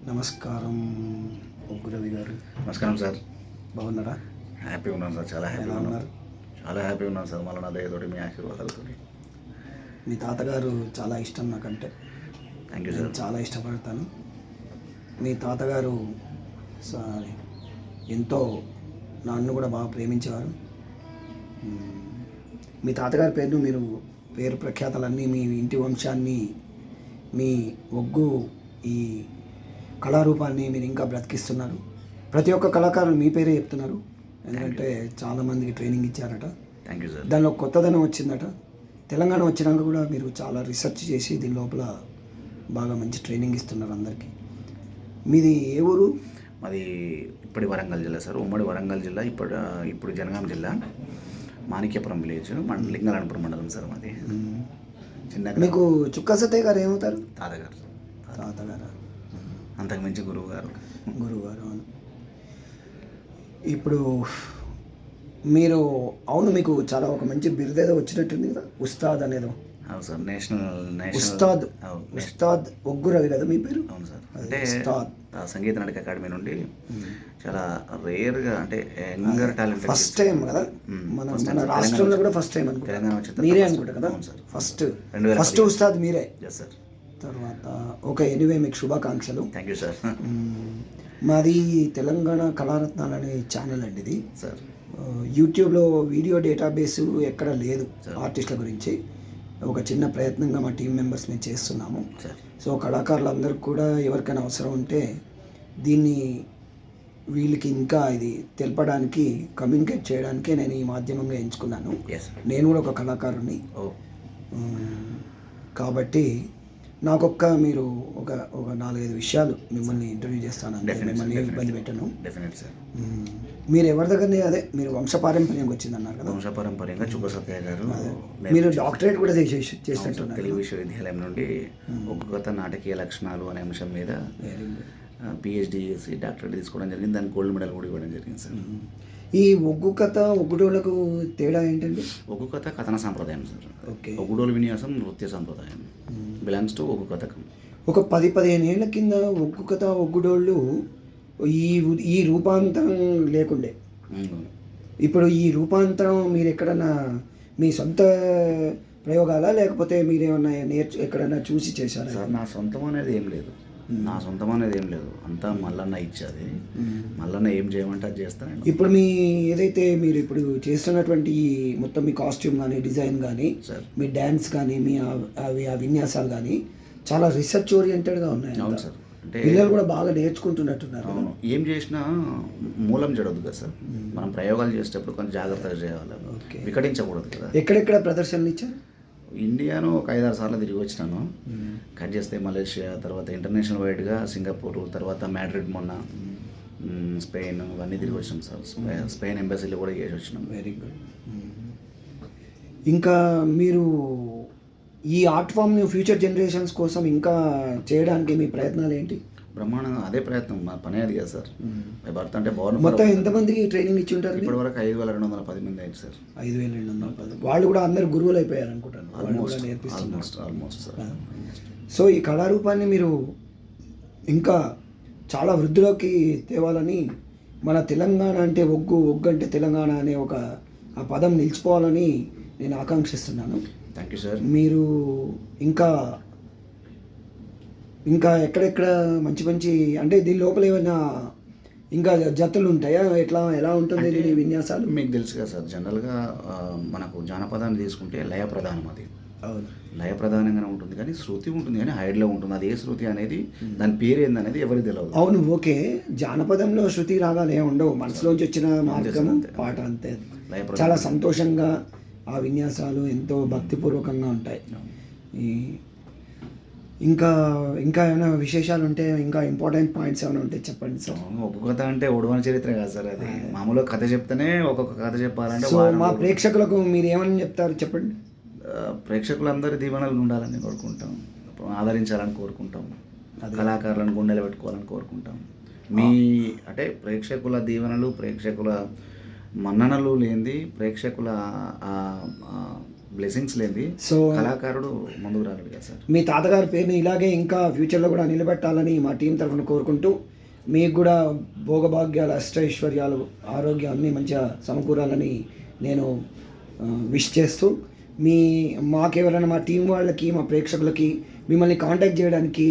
నమస్కారం రవి గారు. నమస్కారం సార్. బాగున్నారా? హ్యాపీగా ఉన్నాను సార్, చాలా హ్యాపీగా ఉన్నారు. చాలా హ్యాపీగా ఉన్నాను సార్. మళ్ళీ నా దయతోటి మీ ఆశీర్వాదాలతో. మీ తాతగారు చాలా ఇష్టం నాకంటే. Thank you sir. చాలా ఇష్టపడతాను. మీ తాతగారు ఎంతో నన్ను కూడా బాగా ప్రేమించేవారు. మీ తాతగారి పేరు ప్రఖ్యాతలన్నీ, మీ ఇంటి వంశాన్ని, మీ ఒగ్గు ఈ కళారూపాన్ని మీరు ఇంకా బ్రతికిస్తున్నారు. ప్రతి ఒక్క కళాకారులు మీ పేరే చెప్తున్నారు, ఎందుకంటే చాలామందికి ట్రైనింగ్ ఇచ్చారట. Thank you sir. దానిలో కొత్తదనం వచ్చిందట. తెలంగాణ వచ్చినాక కూడా మీరు చాలా రీసెర్చ్ చేసి దీని లోపల బాగా మంచి ట్రైనింగ్ ఇస్తున్నారు అందరికీ. మీది ఏ ఊరు? మాది ఇప్పటి వరంగల్ జిల్లా సార్, ఉమ్మడి వరంగల్ జిల్లా. ఇప్పుడు జనగాం జిల్లా, మాణిక్యపురం విలేజ్, లింగలానపురం మండలం సార్ మాది. చిన్న. మీకు చుక్క సత్తయ్య గారు ఏమవుతారు? తాతగారు. తాతగారు అంతకుమించి గురువు గారు. అవును. ఇప్పుడు మీరు మీకు చాలా ఒక మంచి బిరుదేదో వచ్చినట్టుంది కదా, ఉస్తాద్ అనేదో. అవును సార్, నేషనల్ ఉస్తాద్ ఒగ్గు రవి కదా మీ పేరు? అవును సార్. అంటే ఉస్తాద్ సంగీత నాటక అకాడమీ నుండి చాలా రేర్గా, అంటే యంగర్ టాలెంట్ ఫస్ట్ టైం కదా మన రాష్ట్రంలో కూడా ఫస్ట్ టైం అనుకుంటా. తెలంగాణ వచ్చిన మీరే అనుకుంటా కదా ఫస్ట్ ఉస్తాద్ మీరే. Yes sir. తర్వాత ఎనీవే మీకు శుభాకాంక్షలు. Thank you sir. మాది తెలంగాణ కళారత్నాలు అనే ఛానల్ అండి ఇది సార్. యూట్యూబ్లో వీడియో డేటాబేసు ఎక్కడ లేదు ఆర్టిస్టుల గురించి. ఒక చిన్న ప్రయత్నంగా మా టీం మెంబర్స్ మేము చేస్తున్నాము. సో కళాకారులందరికీ కూడా ఎవరికైనా అవసరం ఉంటే దీన్ని వీళ్ళకి ఇంకా ఇది తెలపడానికి, కమ్యూనికేట్ చేయడానికే నేను ఈ మాధ్యమంగా ఎంచుకున్నాను. నేను కూడా ఒక కళాకారుని కాబట్టి మీరు ఒక 4-5 విషయాలు మిమ్మల్ని ఇంటర్వ్యూ చేస్తాను. మిమ్మల్ని ఇబ్బంది పెట్టను. Definite sir. మీరు ఎవరి దగ్గరనే మీరు వంశపారంపర్యంగా వచ్చిందన్నారు కదా? వంశపారంపర్యంగా చుక్క సత్తయ్య గారు. మీరు డాక్టరేట్ కూడా చేసినట్టున్నారు. తెలుగు విశ్వవిద్యాలయం నుండి ఒగ్గుకథ నాటకీయ లక్షణాలు అనే అంశం మీద పిహెచ్డి చేసి డాక్టరేట్ తీసుకోవడం జరిగింది. దానికి గోల్డ్ మెడల్ కూడా ఇవ్వడం జరిగింది సార్. ఈ ఒగ్గు కథ ఒగ్గుడోళ్ళకు తేడా ఏంటండి? ఒగ్గు కథ కథన సాంప్రదాయం సార్. ఓకే. ఒగ్గుడోలు విన్యాసం నృత్య సాంప్రదాయం. బిలాంగ్స్ టు ఒగ్గు కథకం. ఒక 10-15 ఏళ్ల కింద ఒగ్గు కథ ఒగ్గుడోళ్ళు ఈ రూపాంతరం లేకుండే. ఇప్పుడు ఈ రూపాంతరం మీరు ఎక్కడన్నా మీ సొంత ప్రయోగాలా, లేకపోతే మీరేమన్నా ఎక్కడన్నా చూసి చేశారా? సార్, నా సొంతం అనేది ఏం లేదు. అంతా మల్లన్న ఇచ్చేది. మల్లన్న ఏం చేయమంటే అది చేస్తానండి. ఇప్పుడు మీరు ఇప్పుడు చేస్తున్నటువంటి మొత్తం మీ కాస్ట్యూమ్ కానీ, డిజైన్ కానీ, మీ డ్యాన్స్ కానీ, మీ ఆ విన్యాసాలు కానీ చాలా రీసెర్చ్ ఓరియంటెడ్గా ఉన్నాయి. అవును సార్. అంటే పిల్లలు కూడా బాగా నేర్చుకుంటున్నట్టున్నారు. అవును. ఏం చేసినా మూలం జడవద్దు కదా సార్. మనం ప్రయోగాలు చేసేటప్పుడు కొంచెం జాగ్రత్తగా చేయాలి, వికటించకూడదు కదా. ఎక్కడెక్కడ ప్రదర్శనలు ఇచ్చారు? ఇండియాను ఒక 5-6 సార్లు తిరిగి వచ్చినాను. కట్ చేస్తే మలేషియా, తర్వాత ఇంటర్నేషనల్ వైడ్గా సింగపూర్, తర్వాత మ్యాడ్రిడ్, మొన్న స్పెయిన్, ఇవన్నీ తిరిగి వచ్చినాం సార్. స్పెయిన్ ఎంబసీలో కూడా చేసి వచ్చినాం. Very good. ఇంకా మీరు ఈ ఆర్ట్ ఫామ్ని ఫ్యూచర్ జనరేషన్స్ కోసం ఇంకా చేయడానికి మీ ప్రయత్నాలు ఏంటి? బ్రహ్మాండంగా అదే ప్రయత్నం. మా పని అది కదా సార్. భర్త అంటే బాగుంది. మొత్తం ఎంతమందికి ట్రైనింగ్ ఇచ్చి ఉంటారు? ఇప్పటివరకు 5210 మంది అయింది సార్. 5210. వాళ్ళు కూడా అందరు గురువులు అయిపోయారు అనుకుంటాను. Almost sir. సో ఈ కళారూపాన్ని మీరు ఇంకా చాలా వృద్ధిలోకి తేవాలని, మన తెలంగాణ అంటే ఒగ్గు అంటే తెలంగాణ అనే ఆ పదం నిలిచిపోవాలని నేను ఆకాంక్షిస్తున్నాను. Thank you sir. మీరు ఇంకా ఎక్కడెక్కడ మంచి అంటే దీని లోపల ఏమైనా ఇంకా జతులు ఉంటాయా? ఎలా ఉంటుంది దీని విన్యాసాలు? మీకు తెలుసు కదా సార్, జనరల్గా మనకు జానపదాన్ని తీసుకుంటే లయ ప్రధానం. అది లయ ప్రధానంగానే ఉంటుంది, కానీ శృతి ఉంటుంది, కానీ హైడ్లో ఉంటుంది. అది ఏ శృతి అనేది, దాని పేరు ఏందనేది ఎవరికి తెలియదు. అవును, ఓకే. జానపదంలో శృతి రాగాలు ఏమి ఉండవు, మనసులోంచి వచ్చిన మార్గం పాట అంతే. చాలా సంతోషంగా ఆ విన్యాసాలు ఎంతో భక్తిపూర్వకంగా ఉంటాయి. ఇంకా ఏమైనా విశేషాలు ఉంటే, ఇంకా ఇంపార్టెంట్ పాయింట్స్ ఏమైనా ఉంటే చెప్పండి సార్. ఒక్క కథ అంటే ఒడవని చరిత్ర కాదు సార్. అది మామూలుగా కథ చెప్తేనే ఒక్కొక్క కథ చెప్పాలంటే. సో మా ప్రేక్షకులకు మీరు ఏమని చెప్తారు చెప్పండి. ప్రేక్షకులందరి దీవెనలు ఉండాలని కోరుకుంటాం, ఆదరించాలని కోరుకుంటాం, కళాకారులను గుండెలు పెట్టుకోవాలని కోరుకుంటాం. అంటే ప్రేక్షకుల దీవెనలు, ప్రేక్షకుల మన్ననలు లేనిది, ప్రేక్షకుల బ్లెస్సింగ్స్ లేని సో కళాకారుడు ముందుకు రాలేడు కదా సార్. మీ తాతగారి పేరుని ఇలాగే ఇంకా ఫ్యూచర్లో కూడా నిలబెట్టాలని మా టీం తరఫున కోరుకుంటూ మీకు కూడా భోగభాగ్యాలు అష్టైశ్వర్యాలు ఆరోగ్యం అన్నీ మంచిగా సమకూరాలని నేను విష్ చేస్తూ మాకెవరైనా మా టీం వాళ్ళకి మా ప్రేక్షకులకి మిమ్మల్ని కాంటాక్ట్ చేయడానికి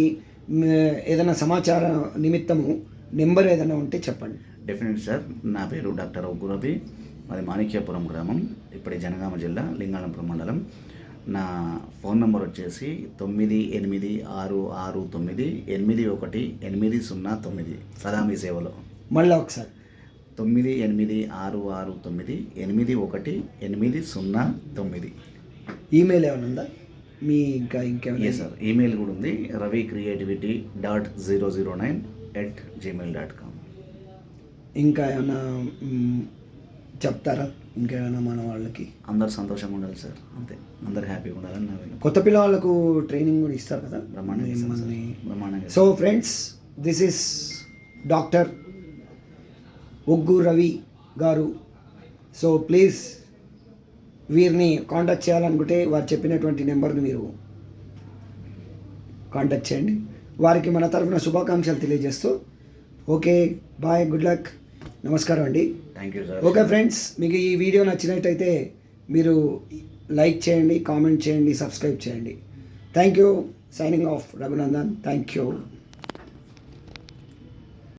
ఏదైనా సమాచార నిమిత్తము నెంబర్ ఏదైనా ఉంటే చెప్పండి. Definite sir. నా పేరు డాక్టర్ ఒగ్గు రవి, మాది మాణిక్యాపురం గ్రామం, ఇప్పటి జనగామ జిల్లా, లింగాలంపురం మండలం. నా ఫోన్ నెంబర్ వచ్చేసి 9866981809 సదా మీ సేవలో. మళ్ళీ ఒకసారి 9866981809. ఈమెయిల్ ఏమైనా ఉందా మీ ఇంకేమైనా? సార్, ఈమెయిల్ కూడా ఉంది, ravicreativity.009@gmail.com. ఇంకా ఏమైనా చెప్తారా? ఇంకేమైనా మన వాళ్ళకి? అందరు సంతోషంగా ఉండాలి సార్, అంతే. అందరు హ్యాపీగా ఉండాలని నా విన్నపం. కొత్త పిల్లవాళ్ళకు ట్రైనింగ్ కూడా ఇస్తారు కదా బ్రహ్మాండంగా. So friends, this is doctor Oggu Ravi garu. So please వీరిని కాంటాక్ట్ చేయాలనుకుంటే వారు చెప్పినటువంటి నెంబర్ని మీరు కాంటాక్ట్ చేయండి. వారికి మన తరఫున శుభాకాంక్షలు తెలియజేస్తూ ఓకే, బాయ్, గుడ్ లక్, నమస్కారం అండి. Thank you sir. Okay friends, మీకు ఈ వీడియో నచ్చినట్టయితే మీరు లైక్ చేయండి, కామెంట్ చేయండి, సబ్స్క్రైబ్ చేయండి. Thank you. Signing off, Raghunandan. Thank you.